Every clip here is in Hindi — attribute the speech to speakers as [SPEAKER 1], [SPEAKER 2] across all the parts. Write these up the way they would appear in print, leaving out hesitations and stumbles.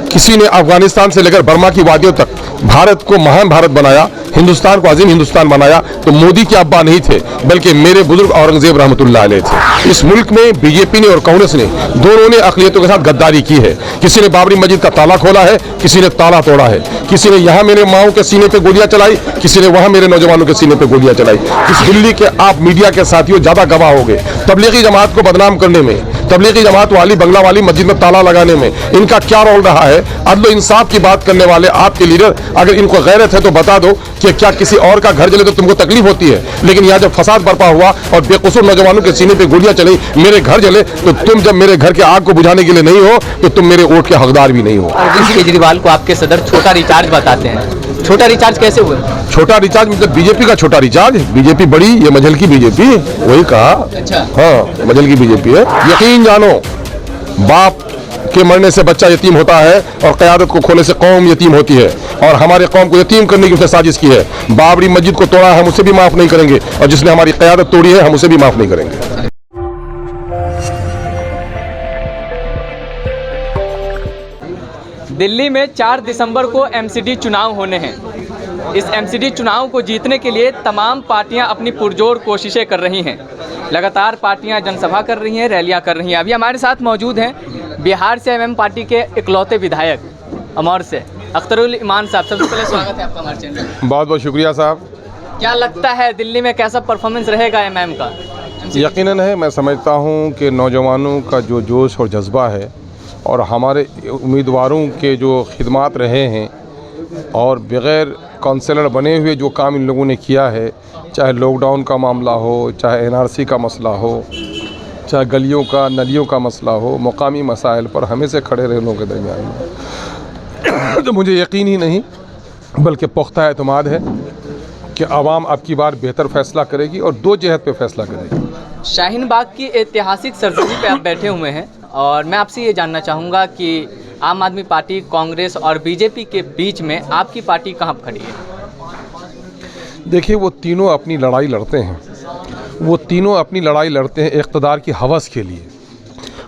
[SPEAKER 1] किसी ने अफगानिस्तान से लेकर बर्मा की वादियों तक भारत को महान भारत बनाया, हिंदुस्तान को अजीम हिंदुस्तान बनाया, तो मोदी के अब्बा नहीं थे बल्कि मेरे बुजुर्ग औरंगजेब रहमतुल्लाह अलैह थे। इस मुल्क में बीजेपी ने और कांग्रेस ने दोनों ने अक़लियतों के साथ गद्दारी की है। किसी ने बाबरी मस्जिद का ताला खोला है, किसी ने ताला तोड़ा है, किसी ने यहाँ मेरे माओं के सीने पे गोलियां चलाई, किसी ने वहां मेरे नौजवानों के सीने पे गोलियां चलाई। इस दिल्ली के आप मीडिया के साथियों ज्यादा गवाह हो गए। तबलीगी जमात को बदनाम करने में, तबलीगी जमात वाली बंगला वाली मस्जिद में ताला लगाने में इनका क्या रोल रहा है? अदल इंसाफ की बात करने वाले आपके लीडर, अगर इनको गैरत है तो बता दो कि क्या किसी और का घर जले तो तुमको तकलीफ होती है, लेकिन यहाँ जब फसाद बरपा हुआ और बेकसूर नौजवानों के सीने पे गोलियां चली, मेरे घर जले, तो तुम जब मेरे घर के आग को बुझाने के लिए नहीं हो तो तुम मेरे वोट के हकदार भी नहीं हो।
[SPEAKER 2] अरविंद केजरीवाल को आपके सदर छोटा रिचार्ज बताते हैं, छोटा रिचार्ज कैसे हुआ?
[SPEAKER 1] छोटा रिचार्ज मतलब बीजेपी का छोटा रिचार्ज। बीजेपी बड़ी, ये मजल की बीजेपी, वही कहा।
[SPEAKER 2] अच्छा।
[SPEAKER 1] हाँ, मजल की बीजेपी है। यकीन जानो, बाप के मरने से बच्चा यतीम होता है और क़यादत को खोने से कौम यतीम होती है, और हमारे कौम को यतीम करने की उसने साजिश की है। बाबरी मस्जिद को तोड़ा, हम उसे भी माफ नहीं करेंगे, और जिसने हमारी क़यादत तोड़ी है हम उसे भी माफ नहीं करेंगे।
[SPEAKER 2] दिल्ली में 4 दिसंबर को एमसीडी चुनाव होने हैं। इस एमसीडी चुनाव को जीतने के लिए तमाम पार्टियां अपनी पुरजोर कोशिशें कर रही हैं। लगातार पार्टियां जनसभा कर रही हैं, रैलियां कर रही हैं। अभी हमारे साथ मौजूद हैं बिहार से एमएम पार्टी के इकलौते विधायक अमौर से अख्तरुल ईमान साहब। सबसे पहले स्वागत है आपका हमारे चैनल में।
[SPEAKER 1] बहुत बहुत शुक्रिया साहब।
[SPEAKER 2] क्या लगता है दिल्ली में कैसा परफॉर्मेंस रहेगा एमएम का?
[SPEAKER 1] यकीनन है, मैं समझता हूँ कि नौजवानों का जो जोश और जज्बा है और हमारे उम्मीदवारों के जो खिदमात रहे हैं और बग़ैर काउंसलर बने हुए जो काम इन लोगों ने किया है, चाहे लॉकडाउन का मामला हो, चाहे एनआरसी का मसला हो, चाहे गलियों का नलियों का मसला हो, मुकामी मसाइल पर हमेशा खड़े रहे लोगों के दरमियान में तो मुझे यकीन ही नहीं बल्कि पुख्ता एतमाद है कि आवाम अब की बार बेहतर फ़ैसला करेगी और 2 जहत पे फ़ैसला करेगी।
[SPEAKER 2] शाहीन बाग की ऐतिहासिक सरजमी पे आप बैठे हुए हैं और मैं आपसे ये जानना चाहूँगा कि आम आदमी पार्टी, कांग्रेस और बीजेपी के बीच में आपकी पार्टी कहाँ खड़ी है?
[SPEAKER 1] देखिए, वो तीनों अपनी लड़ाई लड़ते हैं, वो तीनों अपनी लड़ाई लड़ते हैं इक़्तिदार की हवस के लिए,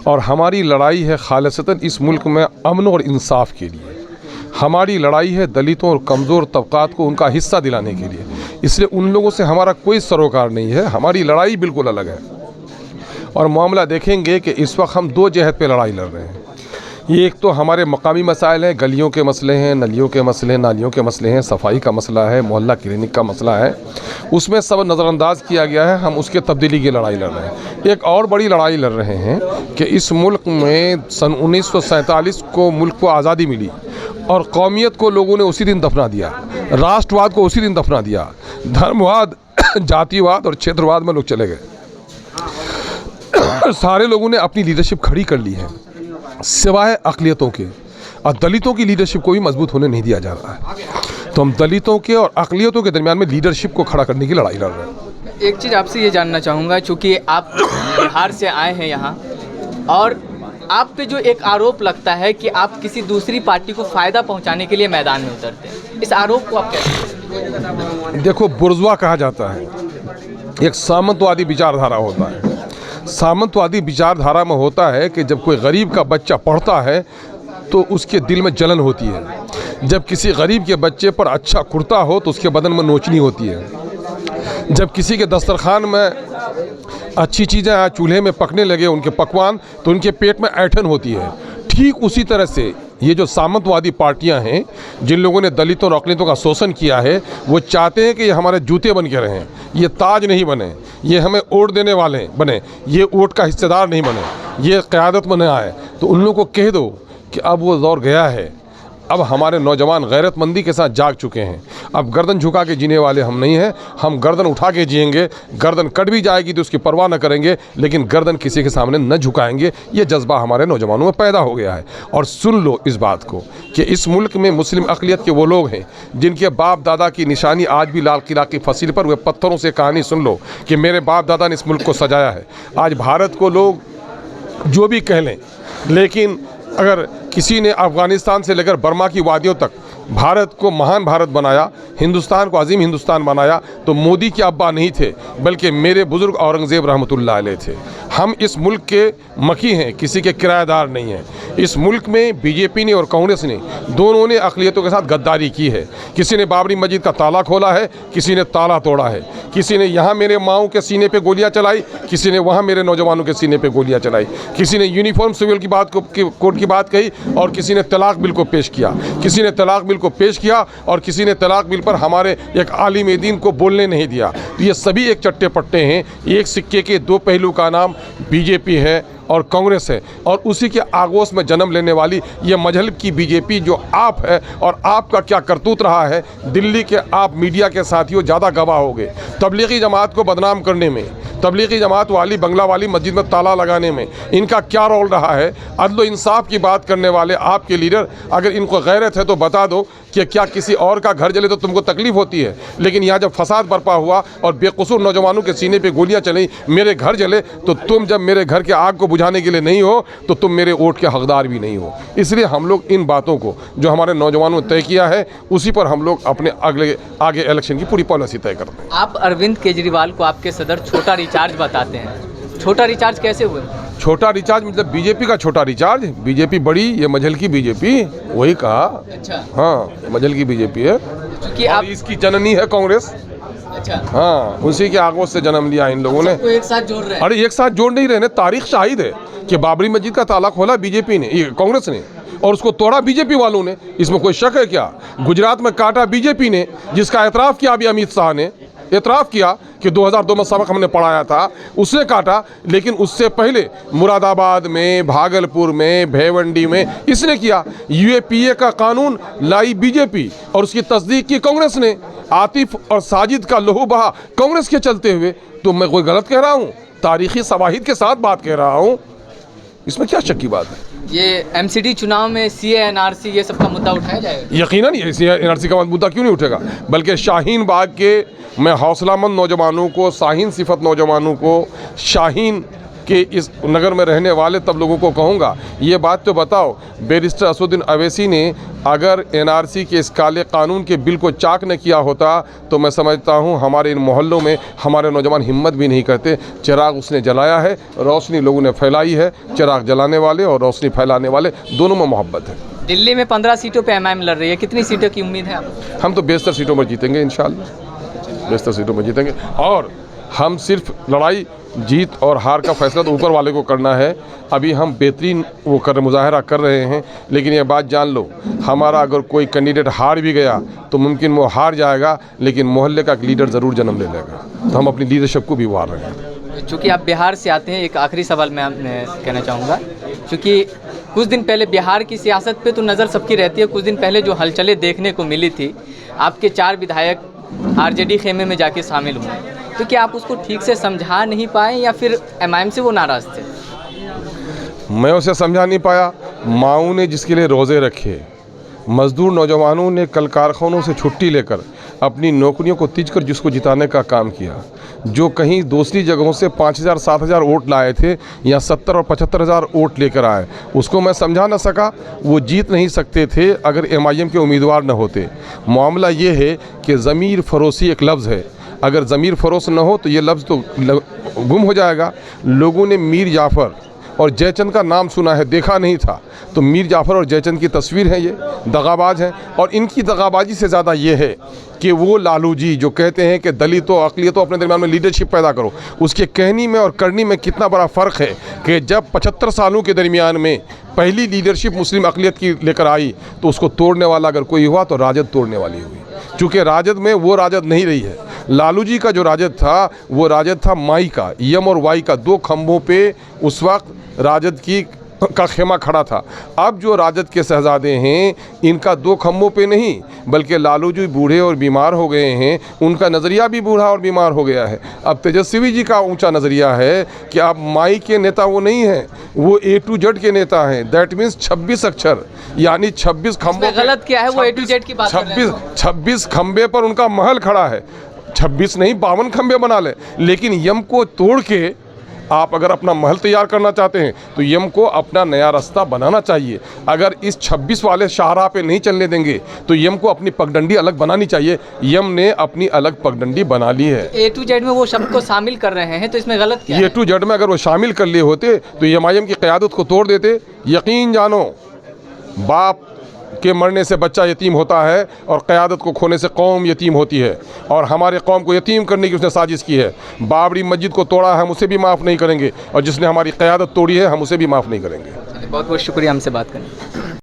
[SPEAKER 1] और हमारी लड़ाई है खालिसतन इस मुल्क में अमन और इंसाफ के लिए। हमारी लड़ाई है दलितों और कमज़ोर तबक़ात को उनका हिस्सा दिलाने के लिए। इसलिए उन लोगों से हमारा कोई सरोकार नहीं है, हमारी लड़ाई बिल्कुल अलग है। और मामला देखेंगे कि इस वक्त हम 2 जहत पे लड़ाई लड़ रहे हैं। एक तो हमारे मकामी मसाइल हैं, गलियों के मसले हैं, नलियों के मसले हैं, नालियों के मसले हैं, सफाई का मसला है, मोहल्ला क्लिनिक का मसला है, उसमें सब नज़रअंदाज किया गया है। हम उसके तब्दीली की लड़ाई लड़ रहे हैं। एक और बड़ी लड़ाई लड़ रहे हैं कि इस मुल्क में सन 1947 को मुल्क को आज़ादी मिली और कौमियत को लोगों ने उसी दिन दफना दिया, राष्ट्रवाद को उसी दिन दफना दिया, धर्मवाद, जातिवाद और क्षेत्रवाद में लोग चले गए। सारे लोगों ने अपनी लीडरशिप खड़ी कर ली है सिवाय अक़लियतों के, और दलितों की लीडरशिप को भी मजबूत होने नहीं दिया जा रहा है। तो हम दलितों के और अक़लियतों के दरमियान में लीडरशिप को खड़ा करने की लड़ाई लड़ रहे हैं।
[SPEAKER 2] एक चीज़ आपसे ये जानना चाहूँगा, चूँकि आप बिहार से आए हैं यहाँ, और आप पे जो एक आरोप लगता है कि आप किसी दूसरी पार्टी को फ़ायदा पहुँचाने के लिए मैदान में उतरते हैं, इस आरोप को आप कैसे?
[SPEAKER 1] देखो, बुर्जुआ कहा जाता है, एक सामंतवादी विचारधारा होता है। सामंतवादी विचारधारा में होता है कि जब कोई गरीब का बच्चा पढ़ता है तो उसके दिल में जलन होती है। जब किसी गरीब के बच्चे पर अच्छा कुर्ता हो तो उसके बदन में नोचनी होती है। जब किसी के दस्तरखान में अच्छी चीज़ें चूल्हे में पकने लगे, उनके पकवान, तो उनके पेट में ऐंठन होती है। ठीक उसी तरह से ये जो सामंतवादी पार्टियां हैं, जिन लोगों ने दलितों और अक़लियतों का शोषण किया है, वो चाहते हैं कि ये हमारे जूते बन के रहें, ये ताज नहीं बने, ये हमें वोट देने वाले बने, ये वोट का हिस्सेदार नहीं बने, ये क़यादत में न आए। तो उन लोगों को कह दो कि अब वो दौर गया है। अब हमारे नौजवान गैरतमंदी के साथ जाग चुके हैं। अब गर्दन झुका के जीने वाले हम नहीं हैं, हम गर्दन उठा के जिएंगे। गर्दन कट भी जाएगी तो उसकी परवाह न करेंगे, लेकिन गर्दन किसी के सामने न झुकाएंगे। ये जज्बा हमारे नौजवानों में पैदा हो गया है। और सुन लो इस बात को कि इस मुल्क में मुस्लिम अक़लियत के वो लोग हैं जिनके बाप दादा की निशानी आज भी लाल किला की फसील पर, वे पत्थरों से कहानी सुन लो कि मेरे बाप दादा ने इस मुल्क को सजाया है। आज भारत को लोग जो भी कह लें, लेकिन अगर किसी ने अफ़गानिस्तान से लेकर बर्मा की वादियों तक भारत को महान भारत बनाया, हिंदुस्तान को अजीम हिंदुस्तान बनाया, तो मोदी के अब्बा नहीं थे बल्कि मेरे बुज़ुर्ग औरंगज़ेब रहमतुल्लाह अलैह थे। हम इस मुल्क के मकी हैं, किसी के किराएदार नहीं हैं। इस मुल्क में बीजेपी ने और कांग्रेस ने दोनों ने अक़लियतों के साथ गद्दारी की है। किसी ने बाबरी मस्जिद का ताला खोला है, किसी ने ताला तोड़ा है। किसी ने यहाँ मेरे माओं के सीने पे गोलियाँ चलाई, किसी ने वहाँ मेरे नौजवानों के सीने पे गोलियाँ चलाई। किसी ने यूनिफॉर्म सिविल की बात कोड की बात कही और किसी ने तलाक बिल को पेश किया। किसी ने तलाक बिल को पेश किया और किसी ने तलाक बिल पर हमारे एक आलिम दीन को बोलने नहीं दिया। तो ये सभी एक चट्टे पट्टे हैं। एक सिक्के के दो पहलू का नाम बीजेपी है और कांग्रेस है, और उसी के आगोश में जन्म लेने वाली ये मजहब की बीजेपी जो आप है, और आपका क्या करतूत रहा है। दिल्ली के आप मीडिया के साथियों ज़्यादा गवाह हो गए तबलीगी जमात को बदनाम करने में, तबलीगी जमात वाली बंगला वाली मस्जिद में ताला लगाने में इनका क्या रोल रहा है। अदल इंसाफ की बात करने वाले आपके लीडर, अगर इनको गैरत है तो बता दो कि क्या किसी और का घर जले तो तुमको तकलीफ़ होती है, लेकिन यहाँ जब फसाद बर्पा हुआ और बेकसूर नौजवानों के सीने पे गोलियाँ चली, मेरे घर जले, तो तुम जब मेरे घर के आग को बुझाने के लिए नहीं हो तो तुम मेरे वोट के हकदार भी नहीं हो। इसलिए हम लोग इन बातों को जो हमारे नौजवानों ने तय किया है उसी पर हम लोग अपने आगे इलेक्शन की पूरी पॉलिसी तय करते हैं।
[SPEAKER 2] आप अरविंद केजरीवाल को आपके सदर छोटा रिचार्ज बताते हैं, छोटा रिचार्ज कैसे हुए?
[SPEAKER 1] छोटा रिचार्ज मतलब बीजेपी का छोटा रिचार्ज। बीजेपी बड़ी, ये मजहल की बीजेपी, वही कहा।
[SPEAKER 2] अच्छा,
[SPEAKER 1] हाँ, मजहल की बीजेपी है
[SPEAKER 2] क्योंकि
[SPEAKER 1] और
[SPEAKER 2] आप
[SPEAKER 1] इसकी जननी है कांग्रेस।
[SPEAKER 2] अच्छा,
[SPEAKER 1] हाँ, उसी के आगोश से जन्म लिया इन लोगों ने।
[SPEAKER 2] सबको एक साथ जोड़ रहे हैं।
[SPEAKER 1] अरे एक साथ जोड़ नहीं रहे, तारीख शाहिद है कि बाबरी मस्जिद का ताला खोला बीजेपी ने, ये कांग्रेस ने, और उसको तोड़ा बीजेपी वालों ने। इसमें कोई शक है क्या? गुजरात में काटा बीजेपी ने, जिसका एतराफ़ किया अभी अमित शाह ने, एतराफ़ किया कि 2002 में सबक हमने पढ़ाया था, उसने काटा। लेकिन उससे पहले मुरादाबाद में, भागलपुर में, भेवंडी में इसने किया। यूएपीए का कानून लाई बीजेपी और उसकी तस्दीक की कांग्रेस ने। आतिफ और साजिद का लहू बहा कांग्रेस के चलते हुए। तो मैं कोई गलत कह रहा हूँ? तारीखी शवाहिद के साथ बात कह रहा हूँ, इसमें क्या शक की बात है?
[SPEAKER 2] ये एमसीडी चुनाव में सीए एनआरसी ये सब का मुद्दा उठाया जाएगा?
[SPEAKER 1] यकीनन ये एनआरसी का मुद्दा क्यों नहीं उठेगा, बल्कि शाहीन बाग के मैं हौसलामंद नौजवानों को, शाहीन सिफत नौजवानों को, शाहीन के इस नगर में रहने वाले तब लोगों को कहूँगा, ये बात तो बताओ, बैरिस्टर असदुद्दीन अवैसी ने अगर एनआरसी के इस काले कानून के बिल को चाक न किया होता तो मैं समझता हूँ हमारे इन मोहल्लों में हमारे नौजवान हिम्मत भी नहीं करते। चिराग उसने जलाया है, रोशनी लोगों ने फैलाई है। चिराग जलाने वाले और रोशनी फैलाने वाले दोनों में मोहब्बत है।
[SPEAKER 2] दिल्ली में 15 सीटों पे एमआईएम लड़ रही है, कितनी सीटों की उम्मीद है आपको?
[SPEAKER 1] हम तो 72 सीटों में जीतेंगे इंशाल्लाह, 72 सीटों में जीतेंगे। और हम सिर्फ लड़ाई जीत और हार का फैसला तो ऊपर वाले को करना है। अभी हम बेहतरीन मुजाहरा कर रहे हैं, लेकिन ये बात जान लो, हमारा अगर कोई कैंडिडेट हार भी गया तो मुमकिन वो हार जाएगा, लेकिन मोहल्ले का एक लीडर ज़रूर जन्म ले लेगा। तो हम अपनी लीडरशिप को भी उभार रहे हैं।
[SPEAKER 2] चूँकि आप बिहार से आते हैं, एक आखिरी सवाल मैं कहना चाहूँगा, क्योंकि कुछ दिन पहले बिहार की सियासत पे तो नज़र सबकी रहती है। कुछ दिन पहले जो हलचलें देखने को मिली थी, आपके 4 विधायक आरजेडी खेमे में जाके शामिल हुए, तो क्या आप उसको ठीक से समझा नहीं पाए या फिर एमआईएम से वो नाराज़ थे?
[SPEAKER 1] मैं उसे समझा नहीं पाया। माओं ने जिसके लिए रोज़े रखे, मज़दूर नौजवानों ने कल कारखानों से छुट्टी लेकर अपनी नौकरियों को तीज कर जिसको जिताने का काम किया, जो कहीं दूसरी जगहों से 5000 7000 वोट लाए थे, या 70 और 75,000 वोट लेकर आए, उसको मैं समझा न सका। वो जीत नहीं सकते थे अगर एमआईएम के उम्मीदवार न होते। मामला ये है कि ज़मीर फरोशी एक लफ्ज़ है, अगर ज़मीर फरोश न हो तो ये लफ्ज़ तो गुम हो जाएगा। लोगों ने मीर जाफ़र और जयचंद का नाम सुना है, देखा नहीं था, तो मीर जाफ़र और जयचंद की तस्वीर है, ये दगाबाज हैं। और इनकी दगाबाजी से ज़्यादा ये है कि वो लालू जी जो कहते हैं कि दलितों अक़लियतों अपने दरमियान में लीडरशिप पैदा करो, उसके कहनी में और करनी में कितना बड़ा फ़र्क है कि जब 75 सालों के दरमियान में पहली लीडरशिप मुस्लिम अक़लियत की लेकर आई तो उसको तोड़ने वाला अगर कोई हुआ तो राजद तोड़ने वाली हुई। चूँकि राजद में वो राजद नहीं रही है। लालू जी का जो राजद था वो राजद था माई का, यम और वाई का, 2 खंभों पे उस वक्त राजद का खेमा खड़ा था। अब जो राजद के शहजादे हैं इनका 2 खंभों पे नहीं, बल्कि लालू जी बूढ़े और बीमार हो गए हैं, उनका नज़रिया भी बूढ़ा और बीमार हो गया है। अब तेजस्वी जी का ऊंचा नज़रिया है कि अब माई के नेता वो नहीं हैं, वो A to Z के नेता हैं। दैट मीन्स 26 अक्षर, यानी 26 खंभों।
[SPEAKER 2] गलत क्या है, वो A to Z की बात कर रहे हैं।
[SPEAKER 1] 26 खंभे पर उनका महल खड़ा है। 26 नहीं 52 खंभे बना ले, लेकिन यम को तोड़ के आप अगर अपना महल तैयार करना चाहते हैं तो यम को अपना नया रास्ता बनाना चाहिए। अगर इस 26 वाले शाहराह पे नहीं चलने देंगे तो यम को अपनी पगडंडी अलग बनानी चाहिए। यम ने अपनी अलग पगडंडी बना ली है।
[SPEAKER 2] A to Z में वो शब्द को शामिल कर रहे हैं, तो इसमें गलत क्या
[SPEAKER 1] ये
[SPEAKER 2] है?
[SPEAKER 1] टू जेड में अगर वो शामिल कर लिए होते तो एमआईएम की क़यादत को तोड़ देते। यकीन जानो, बाप के मरने से बच्चा यतीम होता है और क़यादत को खोने से कौम यतीम होती है, और हमारे कौम को यतीम करने की उसने साजिश की है। बाबरी मस्जिद को तोड़ा, हम उसे भी माफ़ नहीं करेंगे, और जिसने हमारी क़यादत तोड़ी है हम उसे भी माफ़ नहीं करेंगे।
[SPEAKER 2] बहुत बहुत शुक्रिया हमसे बात करने।